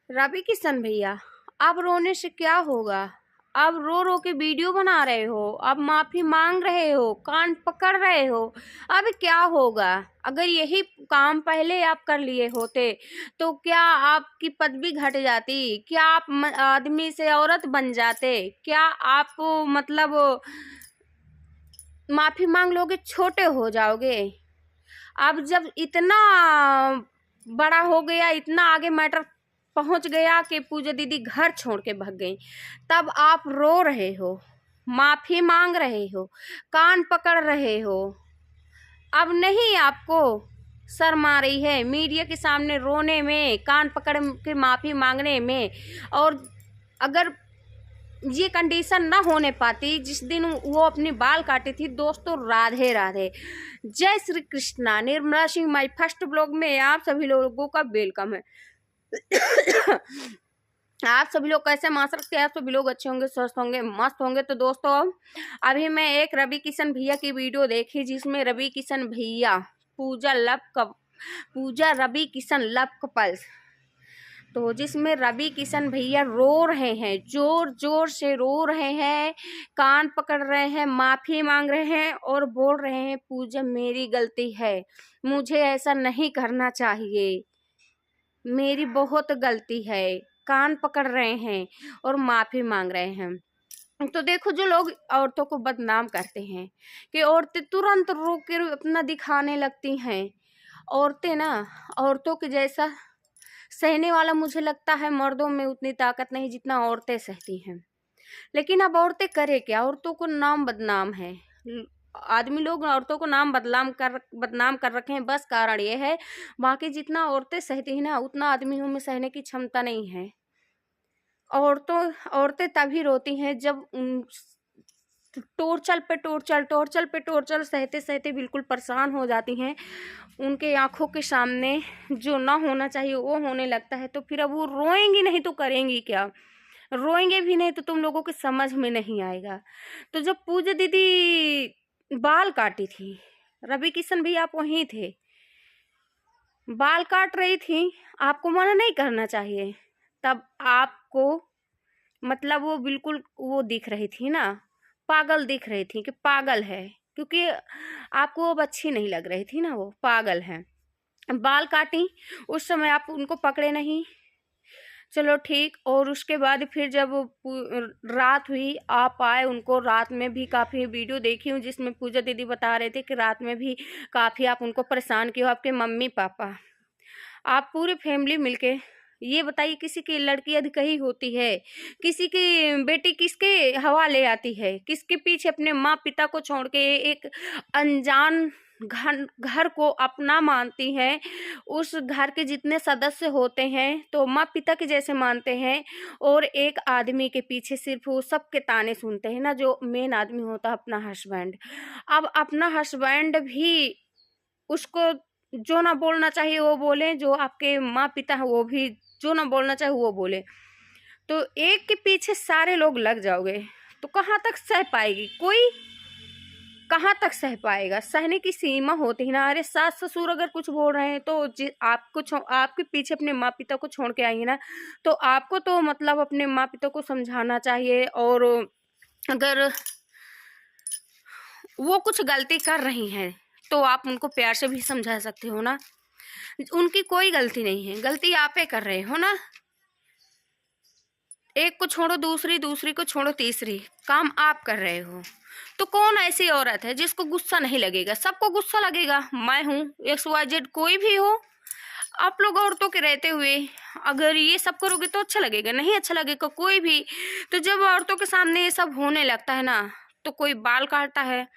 रवि किशन भैया, अब रोने से क्या होगा? अब रो रो के वीडियो बना रहे हो, अब माफी मांग रहे हो, कान पकड़ रहे हो। अब क्या होगा? अगर यही काम पहले आप कर लिए होते तो क्या आपकी पदवी घट जाती? क्या आप आदमी से औरत बन जाते? क्या आप मतलब माफी मांग लोगे, छोटे हो जाओगे? अब जब इतना बड़ा हो गया, इतना आगे मैटर पहुंच गया कि पूजा दीदी घर छोड़ के भाग गई, तब आप रो रहे हो, माफी मांग रहे हो, कान पकड़ रहे हो। अब नहीं आपको शर्म आ रही है मीडिया के सामने रोने में, कान पकड़ के माफी मांगने में? और अगर ये कंडीशन ना होने पाती जिस दिन वो अपनी बाल काटी थी, दोस्तों राधे राधे, जय Shri Krishna. Nirmala Singh my first blog में आप सभी लोगों का वेलकम है। आप सभी लोग कैसे मास्टर के? आप सभी लोग अच्छे होंगे, स्वस्थ होंगे, मस्त होंगे। तो दोस्तों अभी मैं एक रवि किशन भैया की वीडियो देखी जिसमें रवि किशन भैया पूजा रवि किशन लव कपल्स, तो जिसमें रवि किशन भैया रो रहे हैं, जोर जोर से रो रहे हैं, कान पकड़ रहे हैं, माफी मांग रहे हैं और बोल रहे हैं पूजा मेरी गलती है, मुझे ऐसा नहीं करना चाहिए, मेरी बहुत गलती है। कान पकड़ रहे हैं और माफी मांग रहे हैं। तो देखो, जो लोग औरतों को बदनाम करते हैं कि औरतें तुरंत रो के अपना दिखाने लगती हैं, औरतें ना, औरतों के जैसा सहने वाला मुझे लगता है मर्दों में उतनी ताकत नहीं जितना औरतें सहती हैं। लेकिन अब औरतें करे क्या? औरतों को नाम बदनाम है, आदमी लोग औरतों को बदनाम कर रखे हैं। बस कारण ये है, बाकी जितना औरतें सहती हैं ना, उतना आदमियों में सहने की क्षमता नहीं है। औरतें तभी रोती हैं जब टोर्चर पे टोर्चर सहते सहते बिल्कुल परेशान हो जाती हैं, उनके आंखों के सामने जो ना होना चाहिए वो होने लगता है। तो फिर अब वो रोएंगी नहीं तो करेंगी क्या? रोएंगे भी नहीं तो तुम लोगों के समझ में नहीं आएगा। तो जब पूजा दीदी बाल काटी थी, रवि किशन भी आप वहीं थे, बाल काट रही थी, आपको मना नहीं करना चाहिए? तब आपको मतलब वो बिल्कुल वो दिख रही थी ना, पागल दिख रही थी कि पागल है, क्योंकि आपको अब अच्छी नहीं लग रही थी ना, वो पागल है। बाल काटी उस समय आप उनको पकड़े नहीं, चलो ठीक। और उसके बाद फिर जब रात हुई, आप आए, उनको रात में भी काफ़ी वीडियो देखी हूँ जिसमें पूजा दीदी बता रहे थे कि रात में भी काफ़ी आप उनको परेशान किए हो, आपके मम्मी पापा, आप पूरी फैमिली मिलके। ये बताइए, किसी की लड़की अधकही होती है, किसी की बेटी किसके हवाले आती है, किसके पीछे अपने माँ पिता को छोड़ के एक अनजान घर को अपना मानती है। उस घर के जितने सदस्य होते हैं तो माँ पिता के जैसे मानते हैं, और एक आदमी के पीछे सिर्फ वो सबके ताने सुनते हैं ना, जो मेन आदमी होता है अपना हस्बैंड। अब अपना हस्बैंड भी उसको जो ना बोलना चाहिए वो बोले, जो आपके माँ पिता है वो भी जो ना बोलना चाहिए वो बोले, तो एक के पीछे सारे लोग लग जाओगे तो कहाँ तक सह पाएगी कोई? कहाँ तक सह पाएगा? सहने की सीमा होती है ना। अरे सास ससुर अगर कुछ बोल रहे हैं तो आपके पीछे अपने माँ पिता को छोड़ के आई है ना, तो आपको तो मतलब अपने माँ पिता को समझाना चाहिए। और अगर वो कुछ गलती कर रही हैं तो आप उनको प्यार से भी समझा सकते हो ना। उनकी कोई गलती नहीं है, गलती आप ही कर रहे हो ना। एक को छोड़ो दूसरी, दूसरी को छोड़ो तीसरी, काम आप कर रहे हो। तो कौन ऐसी औरत है जिसको गुस्सा नहीं लगेगा? सबको गुस्सा लगेगा। मैं हूँ, XYZ कोई भी हो, आप लोग औरतों के रहते हुए अगर ये सब करोगे तो अच्छा लगेगा? नहीं अच्छा लगेगा कोई भी। तो जब औरतों के सामने ये सब होने लगता है ना, तो कोई बाल काटता है,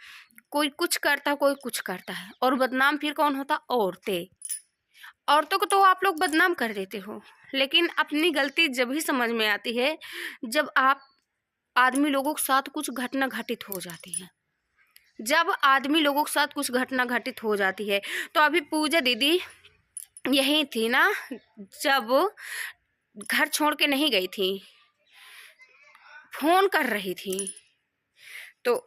कोई कुछ करता है, कोई कुछ करता है, और बदनाम फिर कौन होता? औरतें। औरतों को तो आप लोग बदनाम कर देते हो, लेकिन अपनी गलती जब ही समझ में आती है जब आप आदमी लोगों के साथ कुछ घटना घटित हो जाती है। जब आदमी लोगों के साथ कुछ घटना घटित हो जाती है, तो अभी पूजा दीदी यही थी ना, जब घर छोड़ के नहीं गई थी, फोन कर रही थी, तो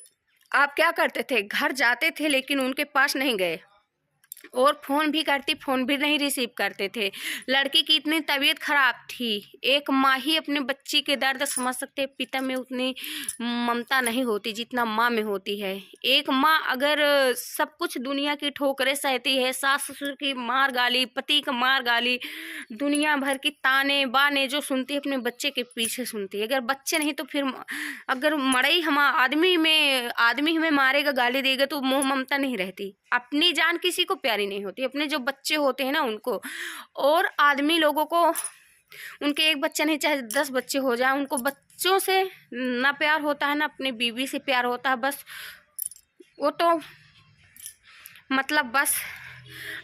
आप क्या करते थे? घर जाते थे लेकिन उनके पास नहीं गए, और फ़ोन भी करती, फ़ोन भी नहीं रिसीव करते थे। लड़की की इतनी तबीयत ख़राब थी, एक माँ ही अपने बच्ची के दर्द समझ सकते हैं। पिता में उतनी ममता नहीं होती जितना माँ में होती है। एक माँ अगर सब कुछ दुनिया की ठोकरें सहती है, सास ससुर की मार गाली, पति का मार गाली, दुनिया भर की ताने बाने जो सुनती है, अपने बच्चे के पीछे सुनती है। अगर बच्चे नहीं तो फिर अगर मड़ई हम आदमी हमें मारेगा, गाली देगा तो मोह ममता नहीं रहती। अपनी जान किसी को प्यारी नहीं होती, अपने जो बच्चे होते हैं ना उनको। और आदमी लोगों को उनके एक बच्चा नहीं चाहे 10 बच्चे हो जाए, उनको बच्चों से ना प्यार होता है ना अपनी बीवी से प्यार होता है। बस वो तो मतलब बस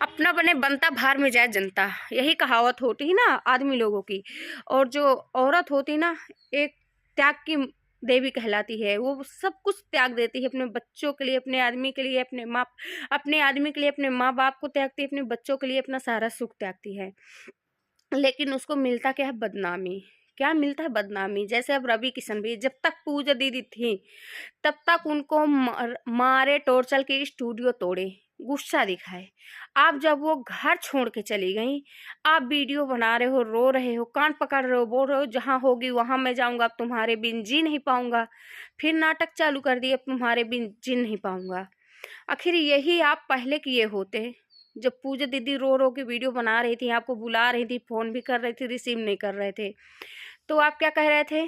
अपना बने बनता भार में जाए जनता, यही कहावत होती है ना आदमी लोगों की। और जो औरत होती ना, एक त्याग की देवी कहलाती है। वो सब कुछ त्याग देती है अपने बच्चों के लिए, अपने आदमी के लिए, अपने आदमी के लिए अपने माँ बाप को त्यागती है, अपने बच्चों के लिए अपना सारा सुख त्यागती है। लेकिन उसको मिलता क्या है? बदनामी। क्या मिलता है? बदनामी। जैसे अब रवि किशन भी, जब तक पूजा दीदी थी तब तक उनको मारे, टॉर्चर के, स्टूडियो तोड़े, गुस्सा दिखाए। आप जब वो घर छोड़ के चली गई, आप वीडियो बना रहे हो, रो रहे हो, कान पकड़ रहे हो, बोल रहे हो जहाँ होगी वहाँ मैं जाऊँगा, अब तुम्हारे बिन जी नहीं पाऊँगा। फिर नाटक चालू कर दिए, अब तुम्हारे बिन जी नहीं पाऊँगा। आखिर यही आप पहले किए होते। जब पूजा दीदी रो रो के वीडियो बना रही थी, आपको बुला रही थी, फ़ोन भी कर रही थी, रिसीव नहीं कर रहे थे, तो आप क्या कह रहे थे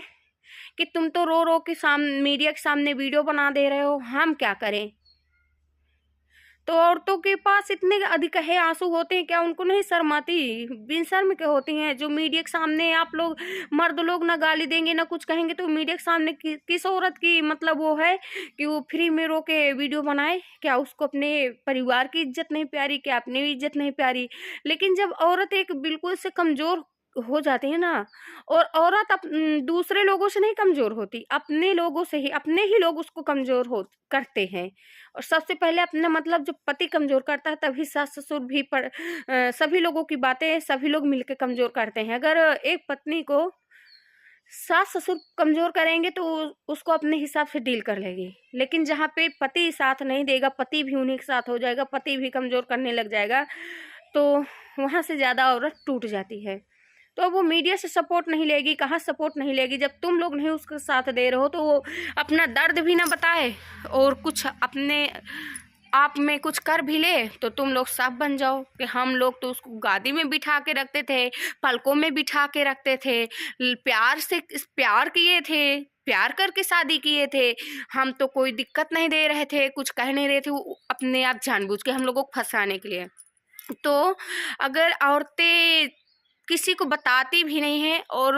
कि तुम तो रो रो के मीडिया के सामने वीडियो बना दे रहे हो, हम क्या करें? तो औरतों के पास इतने अधिक है आंसू होते हैं क्या? उनको नहीं शर्म आती? बिन शर्म के होती हैं जो मीडिया के सामने आप लोग मर्द लोग ना गाली देंगे ना कुछ कहेंगे, तो मीडिया के सामने किस औरत की मतलब वो है कि वो फ्री में रो के वीडियो बनाए? क्या उसको अपने परिवार की इज्जत नहीं प्यारी? क्या अपनी इज्जत नहीं प्यारी? लेकिन जब औरत एक बिल्कुल से कमजोर हो जाती है ना, और औरत दूसरे लोगों से नहीं कमजोर होती, अपने लोगों से ही, अपने ही लोग उसको कमजोर हो करते हैं। और सबसे पहले अपना मतलब जब पति कमजोर करता है तभी सास ससुर भी सभी लोगों की बातें सभी लोग मिलकर कमजोर करते हैं। अगर एक पत्नी को सास ससुर कमजोर करेंगे तो उसको अपने हिसाब से डील कर लेगी। लेकिन जहाँ पे पति साथ नहीं देगा, पति भी उन्हीं के साथ हो जाएगा, पति भी कमजोर करने लग जाएगा, तो वहाँ से ज़्यादा औरत टूट जाती है। तो वो मीडिया से सपोर्ट नहीं लेगी, कहाँ सपोर्ट नहीं लेगी? जब तुम लोग नहीं उसका साथ दे रहे हो तो वो अपना दर्द भी ना बताए और कुछ अपने आप में कुछ कर भी ले तो तुम लोग सब बन जाओ कि हम लोग तो उसको गादी में बिठा के रखते थे, पलकों में बिठा के रखते थे, प्यार से प्यार किए थे, प्यार करके शादी किए थे, हम तो कोई दिक्कत नहीं दे रहे थे, कुछ कह नहीं रहे थे। वो अपने आप जानबूझ के हम लोगों को फंसाने के लिए। तो अगर औरतें किसी को बताती भी नहीं हैं और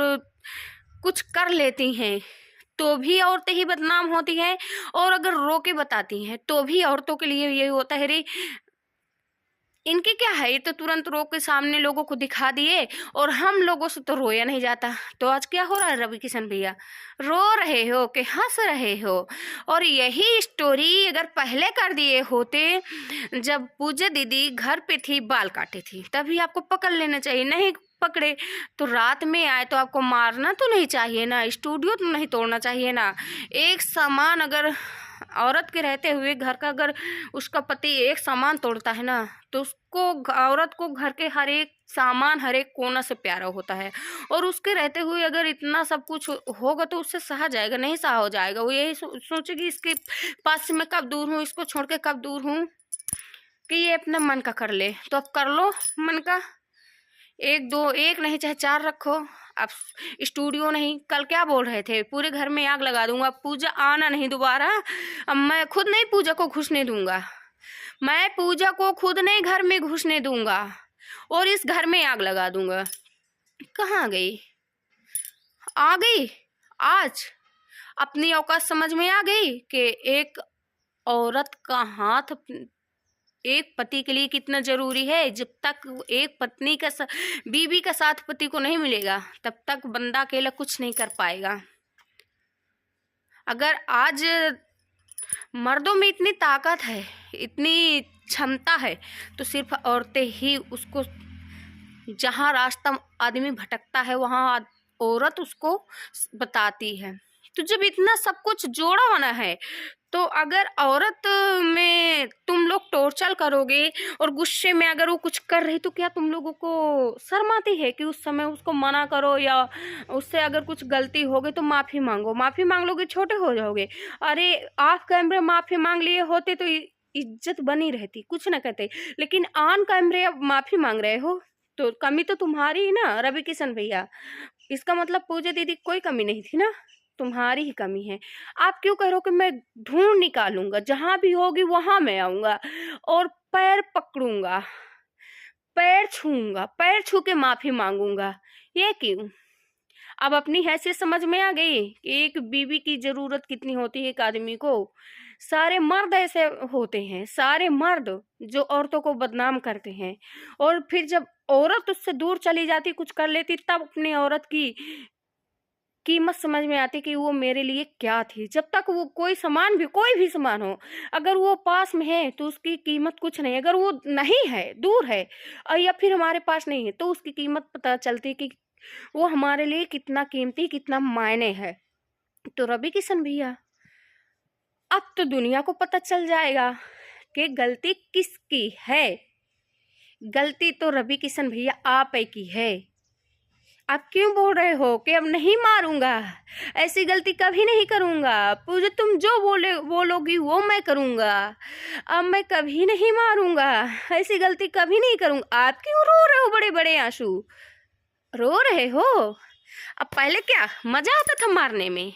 कुछ कर लेती हैं तो भी औरतें ही बदनाम होती हैं, और अगर रो के बताती हैं तो भी औरतों के लिए यही होता है, रे इनके क्या है, ये तो तुरंत रो के सामने लोगों को दिखा दिए और हम लोगों से तो रोया नहीं जाता। तो आज क्या हो रहा है रवि किशन भैया? रो रहे हो कि हंस रहे हो? और यही स्टोरी अगर पहले कर दिए होते, जब पूजा दीदी घर पे थी, बाल काटे थी, तभी आपको पकड़ लेना चाहिए। नहीं पकड़े तो रात में आए तो आपको मारना तो नहीं चाहिए ना, स्टूडियो तो नहीं तोड़ना चाहिए ना। एक सामान अगर औरत के रहते हुए घर का अगर उसका पति एक सामान तोड़ता है ना, तो उसको औरत को घर के हर एक सामान हर एक कोना से प्यारा होता है। और उसके रहते हुए अगर इतना सब कुछ होगा तो उससे सहा जाएगा? नहीं सहा हो जाएगा। वो यही सोचेगी इसके पास से मैं कब दूर हूँ, इसको छोड़ के कब दूर हूँ, कि ये अपना मन का कर ले। तो अब कर लो मन का, एक दो, एक नहीं चाहे 4 रखो। अब स्टूडियो नहीं, कल क्या बोल रहे थे, पूरे घर में आग लगा दूंगा, पूजा आना नहीं दोबारा। अब मैं खुद नहीं पूजा को घुसने दूंगा, मैं पूजा को खुद नहीं घर में घुसने दूंगा और इस घर में आग लगा दूंगा। कहाँ गई? आ गई आज अपनी औकात समझ में आ गई कि एक औरत का हाथ एक पति के लिए कितना जरूरी है। जब तक एक पत्नी का बीवी का साथ पति को नहीं मिलेगा तब तक बंदा अकेला कुछ नहीं कर पाएगा। अगर आज मर्दों में इतनी ताकत है, इतनी क्षमता है, तो सिर्फ औरतें ही उसको, जहाँ रास्ता आदमी भटकता है वहाँ औरत उसको बताती है। तो जब इतना सब कुछ जोड़ा होना है तो अगर औरत में तुम लोग टॉर्चर करोगे और गुस्से में अगर वो कुछ कर रही तो क्या तुम लोगों को शर्म आती है कि उस समय उसको मना करो, या उससे अगर कुछ गलती हो गई तो माफ़ी मांगो? माफ़ी मांग लोगे छोटे हो जाओगे। अरे ऑफ कैमरे माफ़ी मांग लिए होते तो इज्जत बनी रहती, कुछ ना कहते, लेकिन ऑन कैमरे अब माफ़ी मांग रहे हो तो कमी तो तुम्हारी ही ना रवि किशन भैया। इसका मतलब पूजा दीदी कोई कमी नहीं थी ना, तुम्हारी ही कमी है। आप क्यों कह रहे हो कि मैं ढूंढ निकालूंगा, जहां भी होगी वहां मैं आऊंगा और पैर पकड़ूंगा, पैर छूंगा, पैर छू के माफी मांगूंगा? ये क्यों? अब अपनी हैसियत समझ में आ गई कि एक बीवी की जरूरत कितनी होती है एक आदमी को। सारे मर्द ऐसे होते हैं, सारे मर्द जो औरतों को बदनाम करते हैं, और फिर जब औरत उससे दूर चली जाती, कुछ कर लेती, तब अपनी औरत की कीमत समझ में आती कि वो मेरे लिए क्या थी। जब तक वो कोई सामान भी, कोई भी सामान हो, अगर वो पास में है तो उसकी कीमत कुछ नहीं। अगर वो नहीं है, दूर है, या फिर हमारे पास नहीं है, तो उसकी कीमत पता चलती कि वो हमारे लिए कितना कीमती, कितना मायने है। तो रवि किशन भैया, अब तो दुनिया को पता चल जाएगा कि गलती किसकी है। गलती तो रवि किशन भैया आप ही की है। आप क्यों बोल रहे हो कि अब नहीं मारूंगा, ऐसी गलती कभी नहीं करूंगा? पूजा तुम जो बोलोगी वो मैं करूंगा, अब मैं कभी नहीं मारूंगा, ऐसी गलती कभी नहीं करूंगा। आप क्यों रो रहे हो बड़े बड़े आंसू? रो रहे हो? अब पहले क्या मजा आता था मारने में?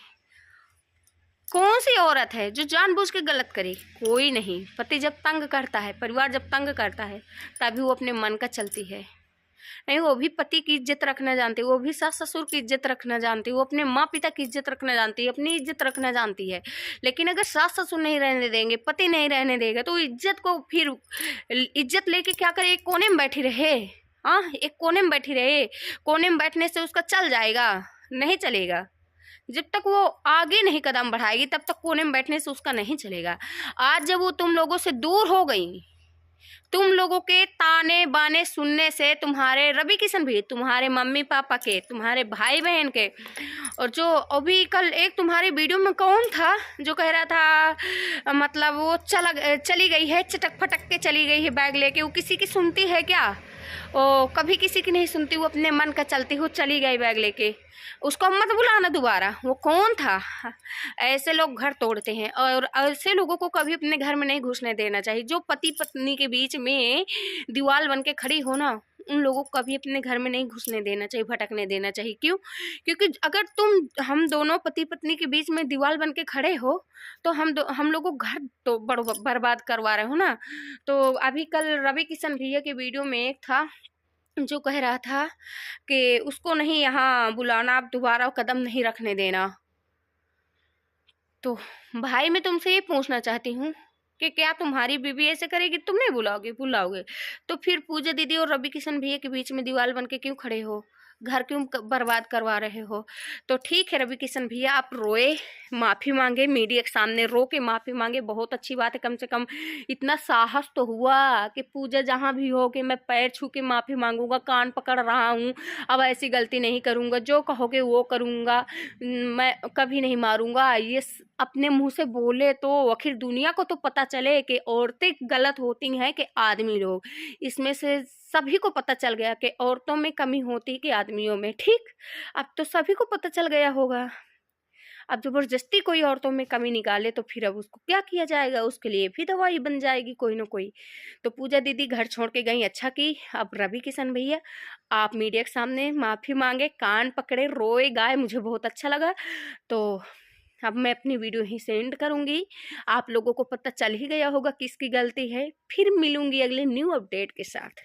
कौन सी औरत है जो जानबूझ के गलत करे? कोई नहीं। पति जब तंग करता है, परिवार जब तंग करता है, तभी वो अपने मन का चलती है। नहीं, वो भी पति की इज्जत रखना जानती है, वो भी सास ससुर की इज्जत रखना जानती है, वो अपने माँ पिता की इज्जत रखना जानती है, अपनी इज्जत रखना जानती है। लेकिन अगर सास ससुर नहीं रहने देंगे, पति नहीं रहने देगा, तो इज्जत को फिर इज्जत लेके क्या करे? एक कोने में बैठी रहे? हाँ, एक कोने में बैठी रहे। कोने में बैठने से उसका चल जाएगा? नहीं चलेगा। जब तक वो आगे नहीं कदम बढ़ाएगी तब तक कोने में बैठने से उसका नहीं चलेगा। आज जब वो तुम लोगों से दूर हो गई, तुम लोगों के ताने बाने सुनने से, तुम्हारे रवि किशन भी, तुम्हारे मम्मी पापा के, तुम्हारे भाई बहन के, और जो अभी कल एक तुम्हारी वीडियो में कौन था जो कह रहा था, मतलब वो चली गई है, चटक फटक के चली गई है बैग लेके, वो किसी की सुनती है क्या? ओ कभी किसी की नहीं सुनती, वो अपने मन का चलती हो, चली गई बैग लेके। उसको मत बुलाना दोबारा। वो कौन था? ऐसे लोग घर तोड़ते हैं, और ऐसे लोगों को कभी अपने घर में नहीं घुसने देना चाहिए। जो पति पत्नी के बीच में दीवार बन के खड़ी हो ना, उन लोगों को कभी अपने घर में नहीं घुसने देना चाहिए, भटकने देना चाहिए। क्यों? क्योंकि अगर हम दोनों पति पत्नी के बीच में दीवार बन के खड़े हो तो हम लोगों को घर तो बर्बाद करवा रहे हो ना। तो अभी कल रवि किशन भैया के वीडियो में एक था जो कह रहा था कि उसको नहीं यहाँ बुलाना, आप दोबारा कदम नहीं रखने देना। तो भाई मैं तुमसे ये पूछना चाहती हूँ कि क्या तुम्हारी बीवी ऐसे करेगी? तुम नहीं बुलाओगे तो फिर पूजा दीदी और रवि किशन भैया के बीच में दीवार बन के क्यों खड़े हो? घर क्यों बर्बाद करवा रहे हो? तो ठीक है रवि किशन भैया, आप रोए, माफ़ी मांगे, मीडिया के सामने रो के माफ़ी मांगे, बहुत अच्छी बात है। कम से कम इतना साहस तो हुआ कि पूजा जहाँ भी हो कि मैं पैर छू के माफ़ी मांगूंगा, कान पकड़ रहा हूँ, अब ऐसी गलती नहीं करूँगा, जो कहोगे वो करूँगा, मैं कभी नहीं मारूँगा। ये अपने मुंह से बोले तो आखिर दुनिया को तो पता चले कि औरतें गलत होती हैं कि आदमी लोग। इसमें से सभी को पता चल गया कि औरतों में कमी होती है कि आदमियों में। ठीक, अब तो सभी को पता चल गया होगा। अब जबरदस्ती कोई औरतों में कमी निकाले तो फिर अब उसको क्या किया जाएगा? उसके लिए भी दवाई बन जाएगी कोई ना कोई। तो पूजा दीदी घर छोड़ के गई, अच्छा की। अब रवि किशन भैया आप मीडिया के सामने माफ़ी मांगे, कान पकड़े, रोए गाए, मुझे बहुत अच्छा लगा। तो अब मैं अपनी वीडियो ही सेंड करूँगी। आप लोगों को पता चल ही गया होगा किसकी गलती है। फिर मिलूँगी अगले न्यू अपडेट के साथ।